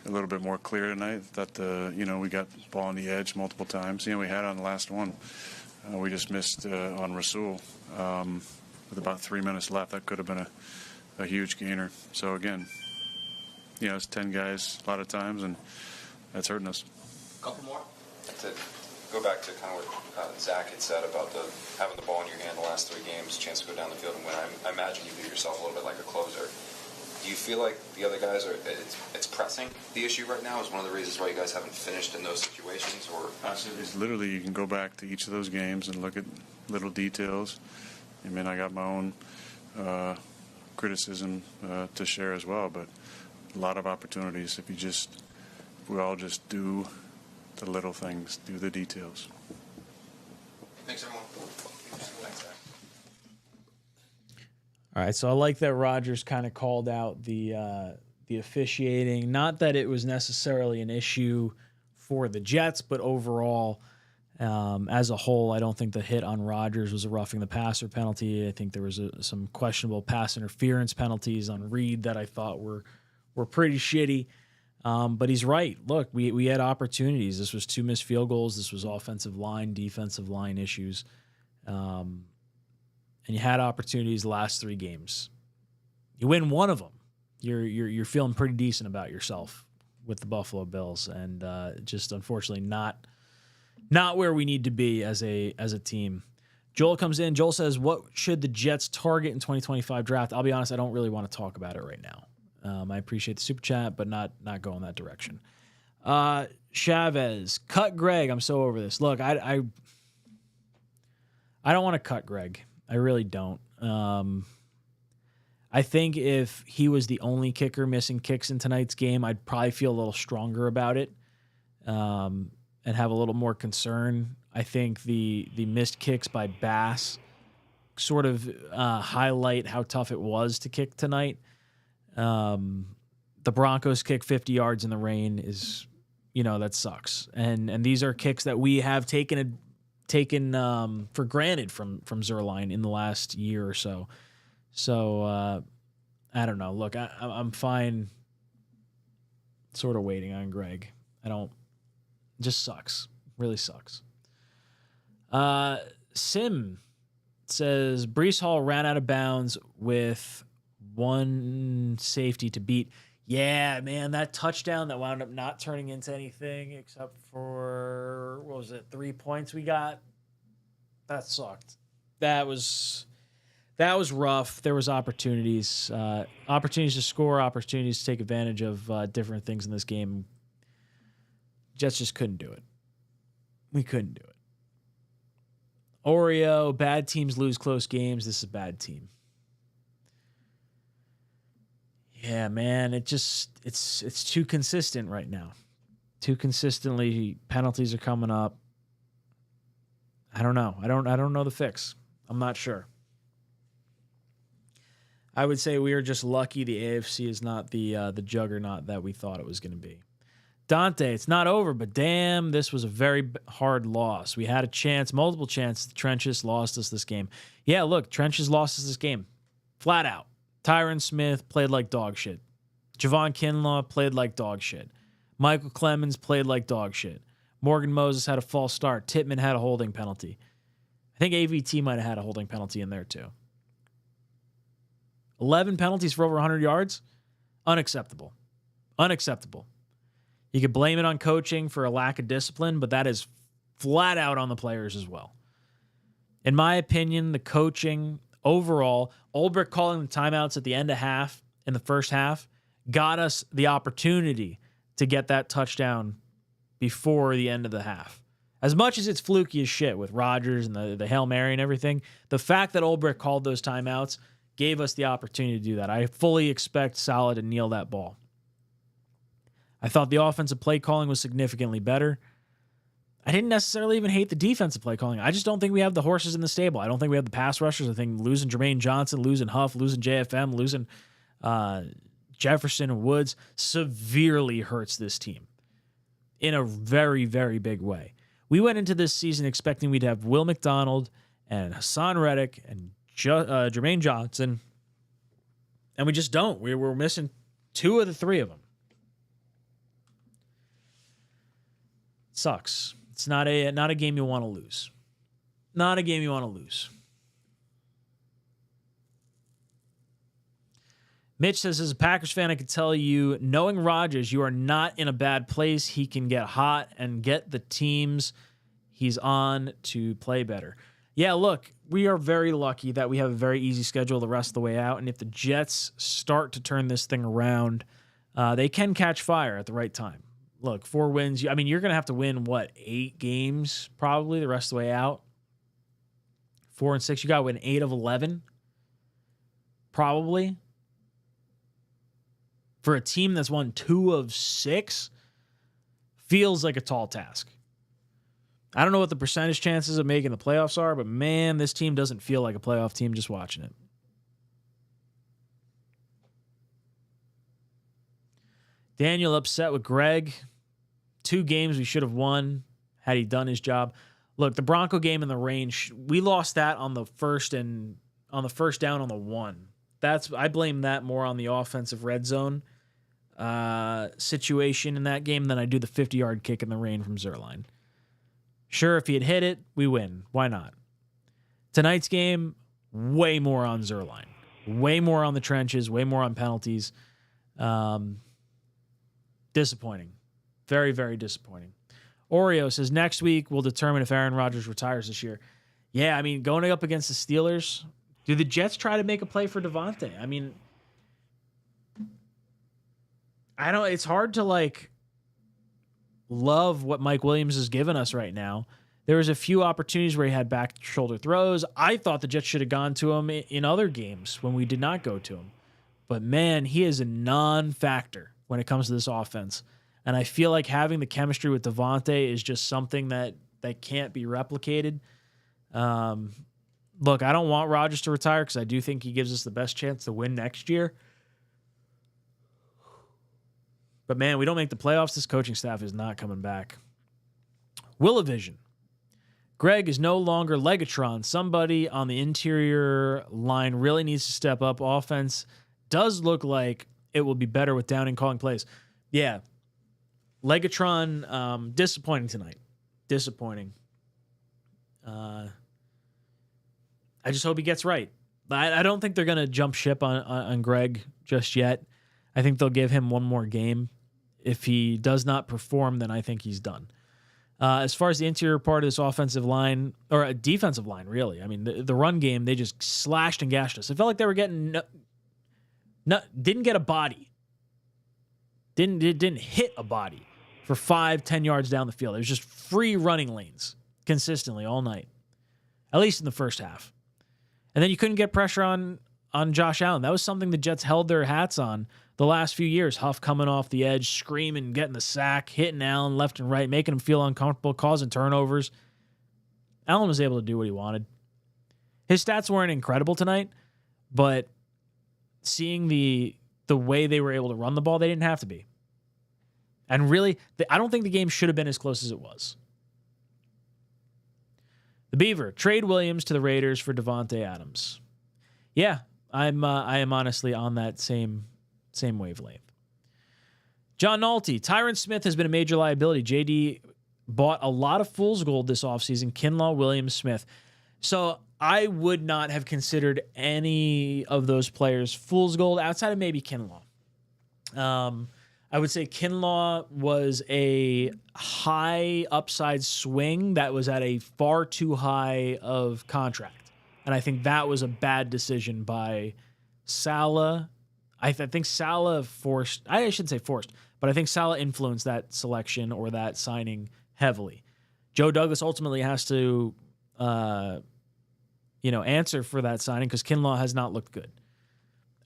a little bit more clear tonight. That we got the ball on the edge multiple times. We had on the last one. We just missed on Rasul with about 3 minutes left. That could have been a huge gainer. So again, it's 10 guys a lot of times, and that's hurting us. A couple more. To go back to kind of what Zach had said about having the ball in your hand the last 3 games, chance to go down the field and win. I imagine you view yourself a little bit like a closer. Do you feel like the other guys it's pressing the issue right now? Is one of the reasons why you guys haven't finished in those situations? Or it's literally, you can go back to each of those games and look at little details. I got my own criticism to share as well, but a lot of opportunities if we all just do the little things, do the details. Thanks, everyone. Thanks, guys. All right, so I like that Rodgers kind of called out the officiating. Not that it was necessarily an issue for the Jets, but overall, as a whole, I don't think the hit on Rodgers was a roughing the passer penalty. I think there was some questionable pass interference penalties on Reed that I thought were pretty shitty. But he's right. Look, we had opportunities. This was 2 missed field goals. This was offensive line, defensive line issues. And you had opportunities the last 3 games. You win one of them, you're feeling pretty decent about yourself with the Buffalo Bills, and just unfortunately not where we need to be as a team. Joel comes in. Joel says, "What should the Jets target in 2025 draft?" I'll be honest, I don't really want to talk about it right now. I appreciate the super chat, but not going that direction. Chavez, cut Greg. I'm so over this. Look, I don't want to cut Greg. I really don't. I think if he was the only kicker missing kicks in tonight's game, I'd probably feel a little stronger about it and have a little more concern. I think the missed kicks by Bass sort of highlight how tough it was to kick tonight. The Broncos kick 50 yards in the rain is, that sucks. And these are kicks that we have taken for granted from Zuerlein in the last year or so. So I don't know. Look, I'm fine sort of waiting on Greg. It just sucks. Really sucks. Sim says Breece Hall ran out of bounds with 1 safety to beat. Yeah, man, that touchdown that wound up not turning into anything except for, 3 points we got? That sucked. That was rough. There was opportunities to score, opportunities to take advantage of different things in this game. Jets just couldn't do it. We couldn't do it. Oreo, bad teams lose close games. This is a bad team. Yeah, man, it's too consistent right now. Too consistently, penalties are coming up. I don't know. I don't know the fix. I'm not sure. I would say we are just lucky the AFC is not the juggernaut that we thought it was going to be. Dante, it's not over, but damn, this was a very hard loss. We had a chance, multiple chances. The Trenches lost us this game. Yeah, look, Trenches lost us this game. Flat out. Tyron Smith played like dog shit. Javon Kinlaw played like dog shit. Michael Clemens played like dog shit. Morgan Moses had a false start. Tittman had a holding penalty. I think AVT might have had a holding penalty in there too. 11 penalties for over 100 yards? Unacceptable. Unacceptable. You could blame it on coaching for a lack of discipline, but that is flat out on the players as well. In my opinion, the coaching overall, Ulbrich calling the timeouts at the end of half, in the first half, got us the opportunity to get that touchdown before the end of the half. As much as it's fluky as shit with Rodgers and the Hail Mary and everything, the fact that Ulbrich called those timeouts gave us the opportunity to do that. I fully expect Saleh to kneel that ball. I thought the offensive play calling was significantly better. I didn't necessarily even hate the defensive play calling. I just don't think we have the horses in the stable. I don't think we have the pass rushers. I think losing Jermaine Johnson, losing Huff, losing JFM, losing Jefferson and Woods severely hurts this team in a very, very big way. We went into this season expecting we'd have Will McDonald and Hassan Reddick and Jermaine Johnson, and we just don't. We're missing 2 of the 3 of them. Sucks. It's not a game you want to lose. Not a game you want to lose. Mitch says, as a Packers fan, I can tell you, knowing Rodgers, you are not in a bad place. He can get hot and get the teams he's on to play better. Yeah, look, we are very lucky that we have a very easy schedule the rest of the way out. And if the Jets start to turn this thing around, they can catch fire at the right time. Look, 4 wins. I mean, you're going to have to win, 8 games probably the rest of the way out? 4 and 6. You got to win 8 of 11 probably. For a team that's won 2 of 6, feels like a tall task. I don't know what the percentage chances of making the playoffs are, but man, this team doesn't feel like a playoff team just watching it. Daniel upset with Greg. 2 games we should have won had he done his job. Look, the Bronco game in the rain, we lost that on the first down on the 1. I blame that more on the offensive red zone situation in that game than I do the 50-yard kick in the rain from Zerline. Sure, if he had hit it, we win. Why not? Tonight's game, way more on Zerline. Way more on the trenches, way more on penalties. Disappointing. Very, very disappointing. Oreo says, next week we'll determine if Aaron Rodgers retires this year. Yeah, I mean, going up against the Steelers, do the Jets try to make a play for Devante? I mean, it's hard to, love what Mike Williams has given us right now. There was a few opportunities where he had back shoulder throws. I thought the Jets should have gone to him in other games when we did not go to him. But, man, he is a non-factor when it comes to this offense. And I feel like having the chemistry with Devante is just something that can't be replicated. Look, I don't want Rodgers to retire because I do think he gives us the best chance to win next year. But, man, we don't make the playoffs. This coaching staff is not coming back. Will-O-Vision. Greg is no longer Legatron. Somebody on the interior line really needs to step up. Offense does look like it will be better with Downing calling plays. Yeah. Legatron, disappointing tonight. Disappointing. I just hope he gets right. I don't think they're going to jump ship on Greg just yet. I think they'll give him one more game. If he does not perform, then I think he's done. As far as the interior part of this offensive line, or a defensive line, really, I mean, the run game, they just slashed and gashed us. It felt like they were getting didn't get a body. Didn't hit a body for 5-10 yards down the field. It was just free running lanes consistently all night, at least in the first half. And then you couldn't get pressure on Josh Allen. That was something the Jets held their hats on the last few years. Huff coming off the edge, screaming, getting the sack, hitting Allen left and right, making him feel uncomfortable, causing turnovers. Allen was able to do what he wanted. His stats weren't incredible tonight, but seeing the way they were able to run the ball, they didn't have to be. And really, I don't think the game should have been as close as it was. The Beaver, trade Williams to the Raiders for Devante Adams. Yeah, I am honestly on that same wavelength. John Nolte, Tyron Smith has been a major liability. JD bought a lot of fool's gold this offseason. Kinlaw, Williams, Smith. So I would not have considered any of those players fool's gold outside of maybe Kinlaw. I would say Kinlaw was a high upside swing that was at a far too high of contract. And I think that was a bad decision by Saleh. I think Saleh forced, I shouldn't say forced, but I think Saleh influenced that selection or that signing heavily. Joe Douglas ultimately has to, answer for that signing because Kinlaw has not looked good.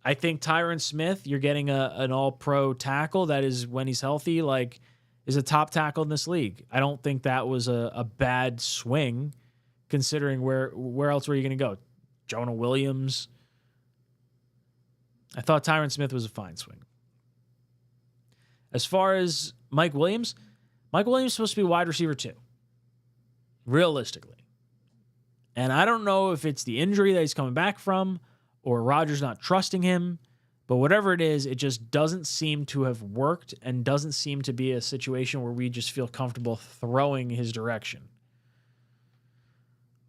I think Tyron Smith, you're getting an all-pro tackle that is, when he's healthy, is a top tackle in this league. I don't think that was a bad swing, considering where else were you going to go? Jonah Williams. I thought Tyron Smith was a fine swing. As far as Mike Williams is supposed to be wide receiver 2, realistically. And I don't know if it's the injury that he's coming back from or Rodgers not trusting him, but whatever it is, it just doesn't seem to have worked and doesn't seem to be a situation where we just feel comfortable throwing his direction.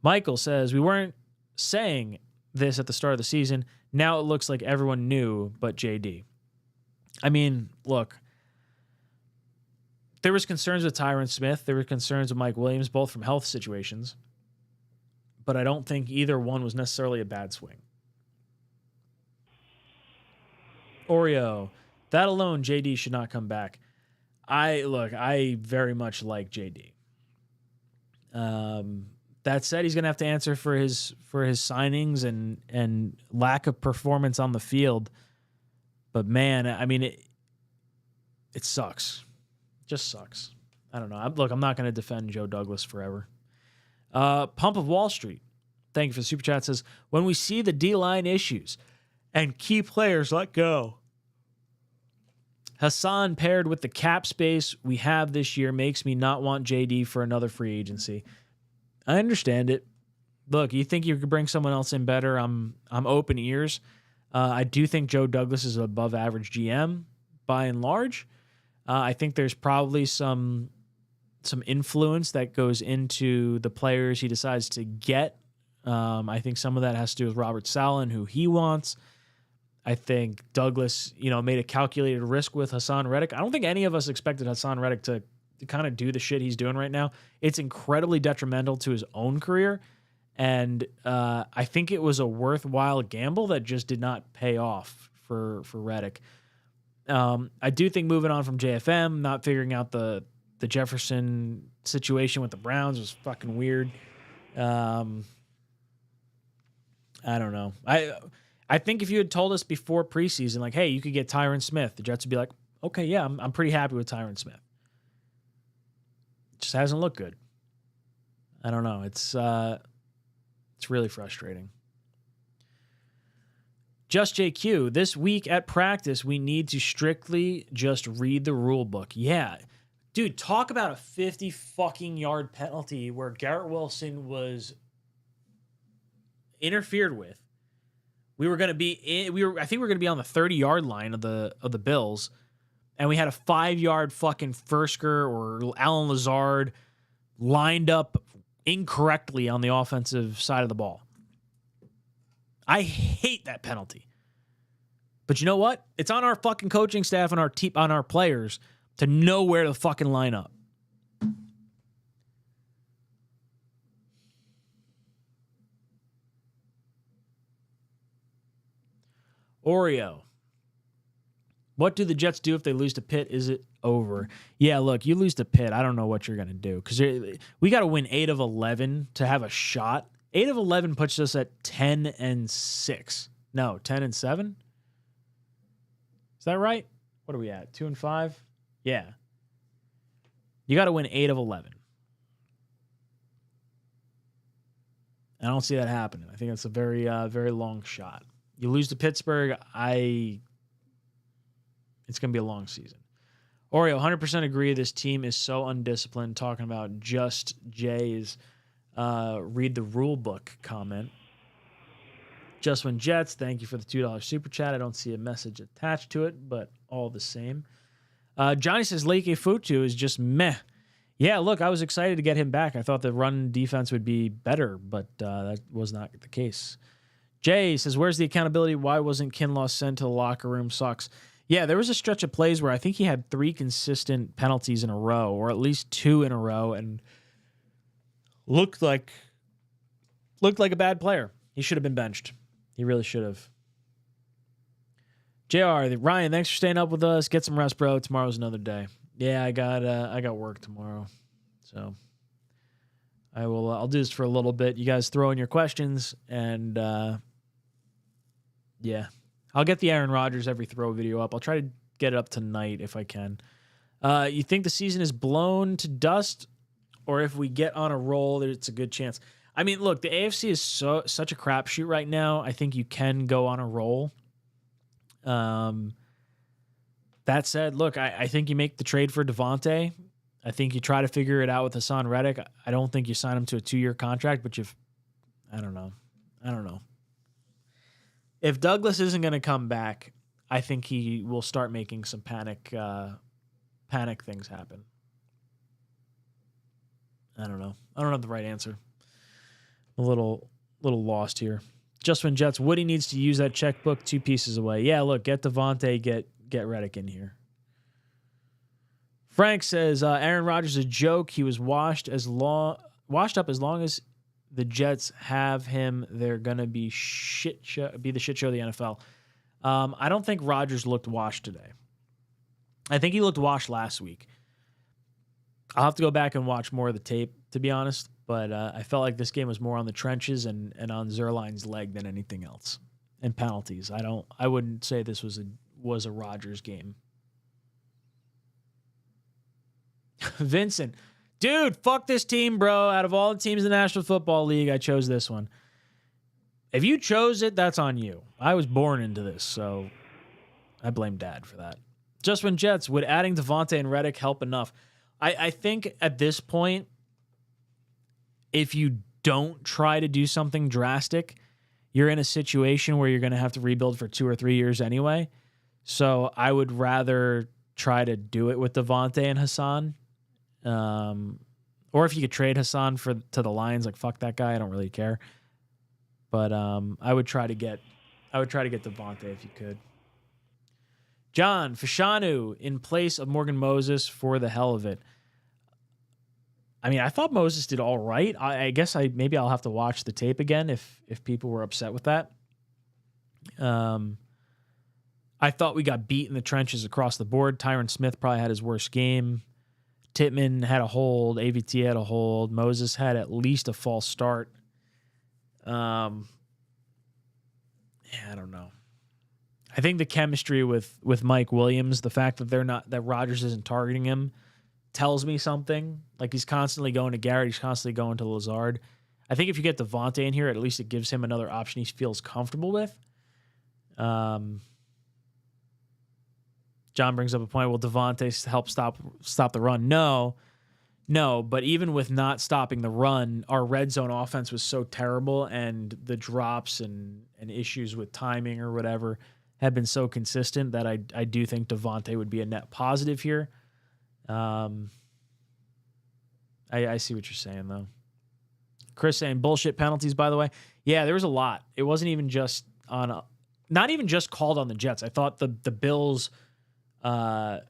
Michael says, we weren't saying this at the start of the season. Now it looks like everyone knew but JD. I mean, look, there was concerns with Tyron Smith. There were concerns with Mike Williams, both from health situations. But I don't think either one was necessarily a bad swing. Oreo, that alone, JD should not come back. I very much like JD. That said, he's going to have to answer for his signings and lack of performance on the field. But man, I mean, it sucks. Just sucks. I don't know. I'm not going to defend Joe Douglas forever. Pump of Wall Street, thank you for the super chat, says, when we see the D-line issues and key players let go, Hassan paired with the cap space we have this year makes me not want JD for another free agency. I understand it. Look, you think you could bring someone else in better? I'm open ears. I do think Joe Douglas is an above average GM by and large. I think there's probably some influence that goes into the players he decides to get. I think some of that has to do with Robert Saleh, who he wants. I think Douglas, made a calculated risk with Hassan Reddick. I don't think any of us expected Hassan Reddick to kind of do the shit he's doing right now. It's incredibly detrimental to his own career. And I think it was a worthwhile gamble that just did not pay off for Reddick. I do think moving on from JFM, not figuring out the Jefferson situation with the Browns was fucking weird. I don't know. I think if you had told us before preseason, like, hey, you could get Tyron Smith, the Jets would be like, okay, yeah, I'm pretty happy with Tyron Smith. It just hasn't looked good. I don't know. It's really frustrating. Just JQ, this week at practice, we need to strictly just read the rule book. Yeah. Dude, talk about a 50 fucking yard penalty where Garrett Wilson was interfered with. I think we were going to be on the 30-yard line of the Bills, and we had a 5-yard fucking Fursker or Alan Lazard lined up incorrectly on the offensive side of the ball. I hate that penalty. But you know what? It's on our fucking coaching staff and on our players to know where to fucking line up. Oreo. What do the Jets do if they lose to Pitt? Is it over? Yeah, look, you lose to Pitt. I don't know what you're going to do because we got to win 8 of 11 to have a shot. 8 of 11 puts us at 10-6. No, 10-7. Is that right? What are we at? 2-5? Yeah. You got to win 8 of 11. I don't see that happening. I think that's a very, very long shot. You lose to Pittsburgh, it's going to be a long season. Oreo, 100% agree. This team is so undisciplined. Talking about Just Jay's read the rule book comment. Just When Jets, thank you for the $2 super chat. I don't see a message attached to it, but all the same. Johnny says Leke Futu is just meh. Yeah, look, I was excited to get him back. I thought the run defense would be better, but that was not the case. Jay says, where's the accountability? Why wasn't Kinlaw sent to the locker room? Sucks. Yeah, there was a stretch of plays where I think he had 3 consistent penalties in a row, or at least 2 in a row, and looked like a bad player. He should have been benched. He really should have. JR, Ryan, thanks for staying up with us. Get some rest, bro. Tomorrow's another day. Yeah, I got work tomorrow. So I'll do this for a little bit. You guys throw in your questions, and yeah. I'll get the Aaron Rodgers every throw video up. I'll try to get it up tonight if I can. You think the season is blown to dust, or if we get on a roll, it's a good chance? I mean, look, the AFC is such a crapshoot right now. I think you can go on a roll. That said, look, I think you make the trade for Devante. I think you try to figure it out with Hassan Reddick. I don't think you sign him to a 2-year contract, but I don't know. If Douglas isn't going to come back, I think he will start making some panic things happen. I don't know. I don't have the right answer. I'm a little lost here. Just When Jets, Woody needs to use that checkbook 2 pieces away. Yeah, look, get Devante, get Reddick in here. Frank says Aaron Rodgers is a joke. He was washed up as long as the Jets have him. They're gonna be the shit show of the NFL. I don't think Rodgers looked washed today. I think he looked washed last week. I'll have to go back and watch more of the tape, to be honest. But I felt like this game was more on the trenches and on Zuerlein's leg than anything else. And penalties. I wouldn't say this was a Rodgers game. Vincent, dude, fuck this team, bro. Out of all the teams in the National Football League, I chose this one. If you chose it, that's on you. I was born into this, so I blame Dad for that. Just when Jets, would adding Devante and Reddick help enough? I think at this point, if you don't try to do something drastic, you're in a situation where you're going to have to rebuild for 2 or 3 years anyway. So I would rather try to do it with Devante and Hassan. Or if you could trade Hassan to the Lions, like fuck that guy, I don't really care. But I would try to get Devante if you could. John Fashanu in place of Morgan Moses for the hell of it. I mean, I thought Moses did all right. I guess maybe I'll have to watch the tape again if people were upset with that. I thought we got beat in the trenches across the board. Tyron Smith probably had his worst game. Tittman had a hold. AVT had a hold. Moses had at least a false start. Yeah, I don't know. I think the chemistry with Mike Williams, the fact that Rodgers isn't targeting him, tells me something. Like he's constantly going to Garrett, he's constantly going to Lazard. I think if you get Devante in here, at least it gives him another option he feels comfortable with. John brings up a point. Will Devante help stop the run? No, but even with not stopping the run, our red zone offense was so terrible, and the drops and issues with timing or whatever have been so consistent that I do think Devante would be a net positive here. I see what you're saying, though. Chris saying bullshit penalties, by the way. Yeah, there was a lot. It wasn't even just not even just called on the Jets. I thought the Bills had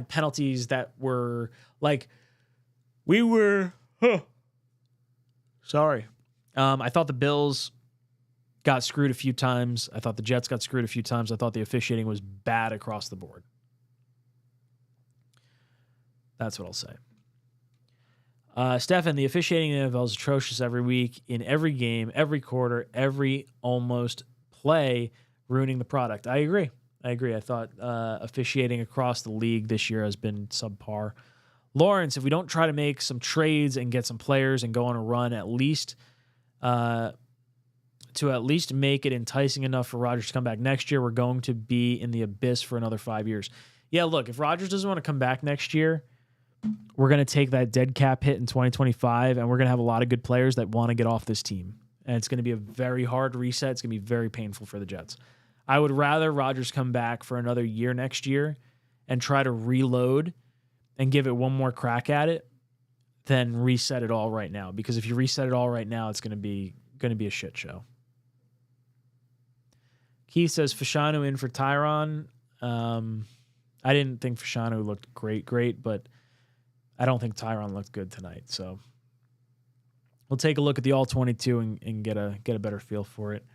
penalties that were like, sorry. I thought the Bills got screwed a few times. I thought the Jets got screwed a few times. I thought the officiating was bad across the board. That's what I'll say. Stefan, the officiating in the NFL is atrocious every week, in every game, every quarter, every almost play, ruining the product. I agree. I thought officiating across the league this year has been subpar. Lawrence, if we don't try to make some trades and get some players and go on a run, at least to at least make it enticing enough for Rodgers to come back next year, we're going to be in the abyss for another 5 years. Yeah, look, if Rodgers doesn't want to come back next year, we're going to take that dead cap hit in 2025, and we're going to have a lot of good players that want to get off this team. And it's going to be a very hard reset. It's going to be very painful for the Jets. I would rather Rodgers come back for another year next year and try to reload and give it one more crack at it than reset it all right now. Because if you reset it all right now, it's going to be a shit show. Keith says Fashanu in for Tyron. I didn't think Fashanu looked great, but I don't think Tyron looked good tonight. So we'll take a look at the all-22 and get a better feel for it.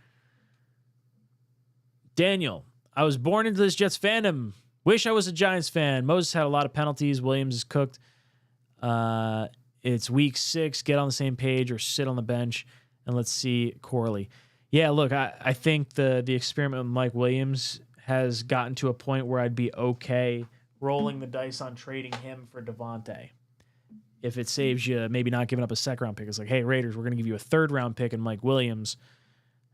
Daniel, I was born into this Jets fandom. Wish I was a Giants fan. Moses had a lot of penalties. Williams is cooked. It's week 6. Get on the same page or sit on the bench, and let's see Corley. Yeah, look, I think the experiment with Mike Williams has gotten to a point where I'd be okay rolling the dice on trading him for Devante. If it saves you maybe not giving up a second-round pick. It's like, hey, Raiders, we're going to give you a third-round pick in Mike Williams.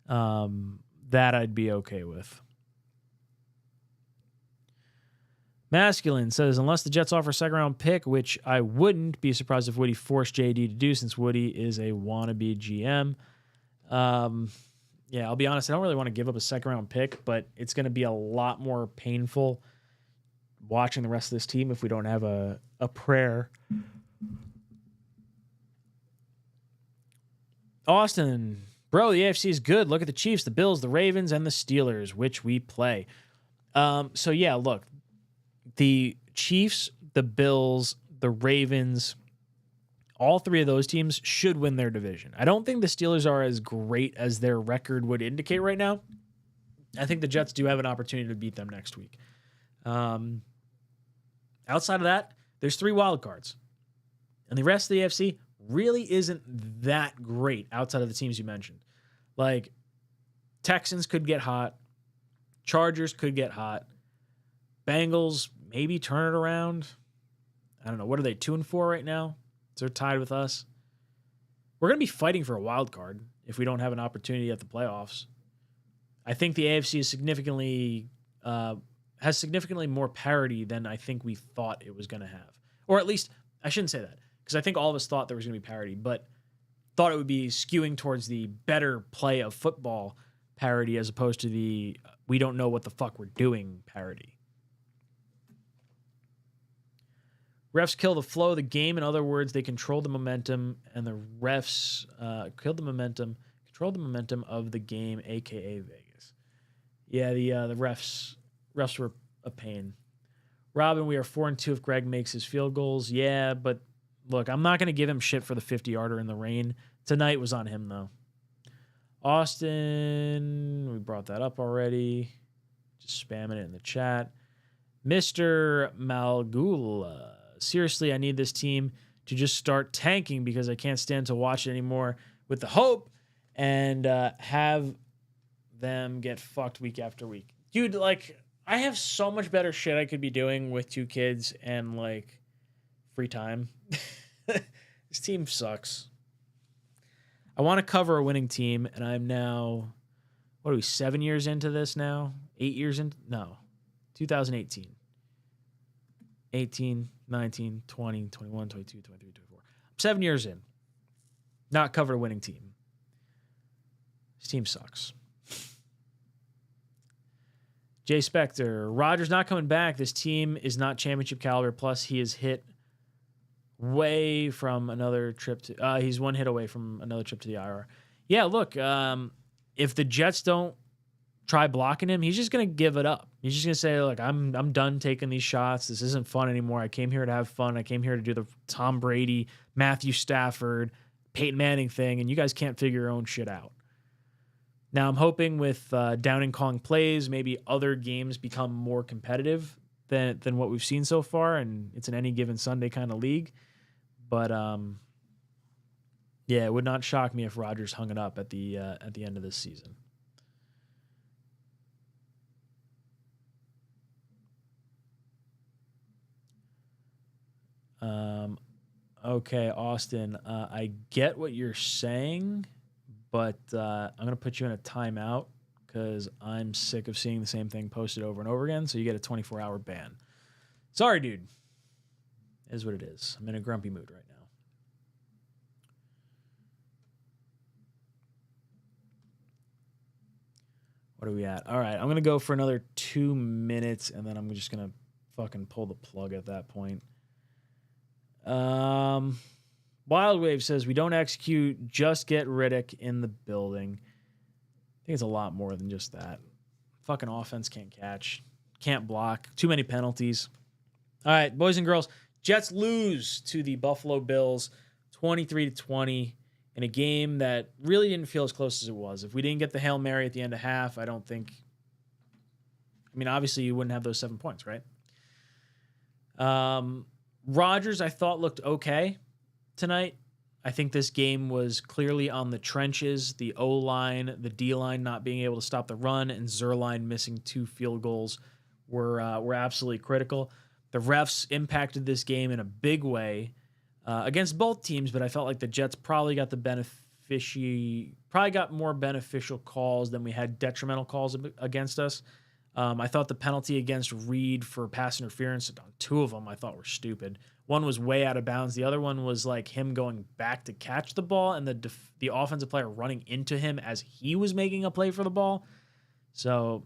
That I'd be okay with. Masculine says, unless the Jets offer a second-round pick, which I wouldn't be surprised if Woody forced JD to do since Woody is a wannabe GM. Yeah, I'll be honest, I don't really want to give up a second-round pick, but it's going to be a lot more painful watching the rest of this team if we don't have a prayer. Austin, bro, the AFC is good. Look at the Chiefs, the Bills, the Ravens, and the Steelers, which we play. So, yeah, look, the Chiefs, the Bills, the Ravens, all three of those teams should win their division. I don't think the Steelers are as great as their record would indicate right now. I think the Jets do have an opportunity to beat them next week. Outside of that, there's 3 wild cards. And the rest of the AFC really isn't that great outside of the teams you mentioned. Like, Texans could get hot. Chargers could get hot. Bengals maybe turn it around. I don't know. What are they, 2-4 right now? So they're tied with us. We're going to be fighting for a wild card if we don't have an opportunity at the playoffs. I think the AFC is has significantly more parity than I think we thought it was going to have. Or at least, I shouldn't say that, because I think all of us thought there was going to be parity, but thought it would be skewing towards the better play of football parity as opposed to the we don't know what the fuck we're doing parity. Refs kill the flow of the game. In other words, they control the momentum, and the refs control the momentum of the game, a.k.a. Vegas. Yeah, the refs were a pain. Robin, we are 4-2 if Greg makes his field goals. Yeah, but look, I'm not going to give him shit for the 50-yarder in the rain. Tonight was on him, though. Austin, we brought that up already. Just spamming it in the chat. Mr. Malgula. Seriously, I need this team to just start tanking because I can't stand to watch it anymore with the hope and have them get fucked week after week. Dude, like, I have so much better shit I could be doing with 2 kids and, like, free time. This team sucks. I want to cover a winning team, and I'm now, what are we, 7 years into this now? 8 years into? No. 2018. 18, 19, 20, 21, 22, 23, 24. I'm 7 years in. Not covered a winning team. This team sucks. Jay Spector. Rodgers not coming back. This team is not championship caliber. Plus, he is hit way from another trip to... he's one hit away from another trip to the IR. Yeah, look, if the Jets don't try blocking him, he's just going to give it up. He's just going to say, look, I'm done taking these shots. This isn't fun anymore. I came here to have fun. I came here to do the Tom Brady, Matthew Stafford, Peyton Manning thing, and you guys can't figure your own shit out. Now, I'm hoping with Downing calling plays, maybe other games become more competitive than what we've seen so far, and it's an any given Sunday kind of league. But yeah, it would not shock me if Rodgers hung it up at the end of this season. Okay, Austin, I get what you're saying, but I'm going to put you in a timeout because I'm sick of seeing the same thing posted over and over again, so you get a 24-hour ban. Sorry, dude. It is what it is. I'm in a grumpy mood right now. What are we at? All right, I'm going to go for another 2 minutes, and then I'm just going to fucking pull the plug at that point. Wild Wave says, we don't execute, just get Reddick in the building. I think it's a lot more than just that. Fucking offense can't catch, can't block, too many penalties. All right, boys and girls, Jets lose to the Buffalo Bills 23-20 in a game that really didn't feel as close as it was. If we didn't get the Hail Mary at the end of half, I don't think... I mean, obviously you wouldn't have those 7 points, right? Rodgers, I thought, looked okay tonight. I think this game was clearly on the trenches. The O-line, the D-line not being able to stop the run, and Zuerlein missing 2 field goals were absolutely critical. The refs impacted this game in a big way against both teams, but I felt like the Jets probably got more beneficial calls than we had detrimental calls against us. I thought the penalty against Reed for pass interference on 2 of them I thought were stupid. One was way out of bounds. The other one was like him going back to catch the ball and the offensive player running into him as he was making a play for the ball. So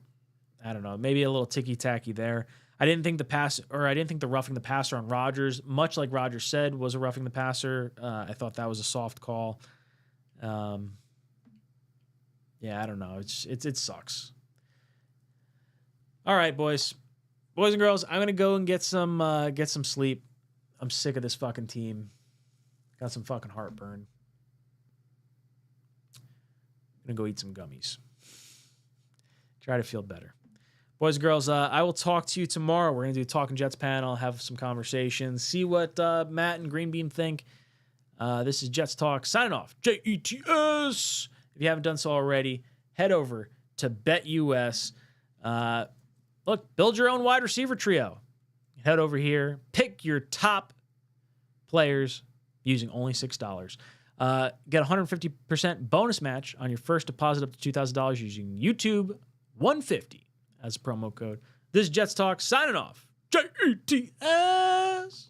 I don't know, maybe a little ticky-tacky there. I didn't think the roughing the passer on Rodgers, much like Rodgers said, was a roughing the passer. I thought that was a soft call. Yeah, I don't know. It sucks. All right, boys and girls, I'm gonna go and get some sleep. I'm sick of this fucking team. Got some fucking heartburn. Gonna go eat some gummies. Try to feel better. Boys and girls, I will talk to you tomorrow. We're going to do a Talking Jets panel, have some conversations, see what Matt and Greenbeam think. This is Jets Talk, signing off. JETS! If you haven't done so already, head over to BetUS. Look, build your own wide receiver trio. Head over here, pick your top players using only $6. Get 150% bonus match on your first deposit up to $2,000 using YouTube 150 as a promo code. This is Jets Talk signing off. JETS.